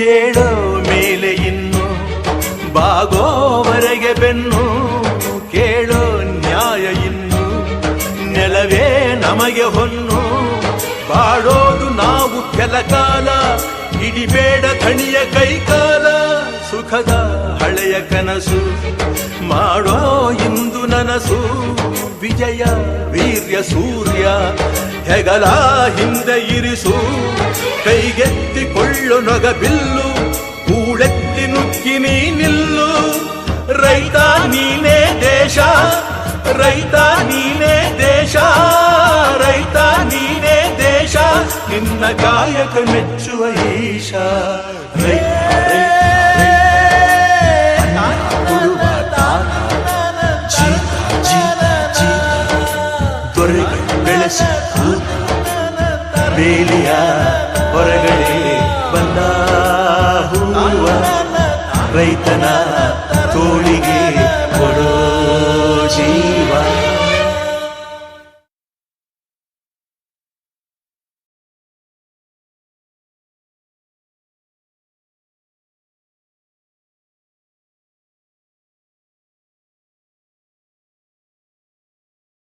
ಏಳೋ ಮೇಲೆ ಇನ್ನು ಬಾಗೋವರೆಗೆ ಬೆನ್ನು ಕೇಳೋ ನ್ಯಾಯ ಇನ್ನು ನೆಲವೇ ನಮಗೆ ಹೊನ್ನು ಬಾಡೋದು ನಾವು ಕೆಲ ಕಾಲ ಹಿಡಿಬೇಡ ಥಣಿಯ ಕೈಕಾಲ ಸುಖದ ಹಳೆಯ ಕನಸು ಮಾಡೋ ಇಂದು ನನಸು ವಿಜಯ ವೀರ್ಯ ಸೂರ್ಯ ಹೆಗಲ ಹಿಂದೆ ಇರಿಸು ಕೈಗೆತ್ತಿಕೊಳ್ಳು ನೊಗ ಬಿಲ್ಲು ಕೂಳೆತ್ತಿ ನುಗ್ಗಿ ನೀ ನಿಲ್ಲು ರೈತ ನೀನೇ ದೇಶ ರೈತ ನೀನೇ ದೇಶ ರೈತ ನೀನೇ ದೇಶ ನಿನ್ನ ಕಾಯಕ ಮೆಚ್ಚುವ ಈಶ ದೊರೆಗಳು ಬೆಳೆಸಿ ಬೇಲಿಯ ಹೊರಗಡೆ ಬಂದ ಹೂವ ರೈತನ ತೋಳಿಗೆ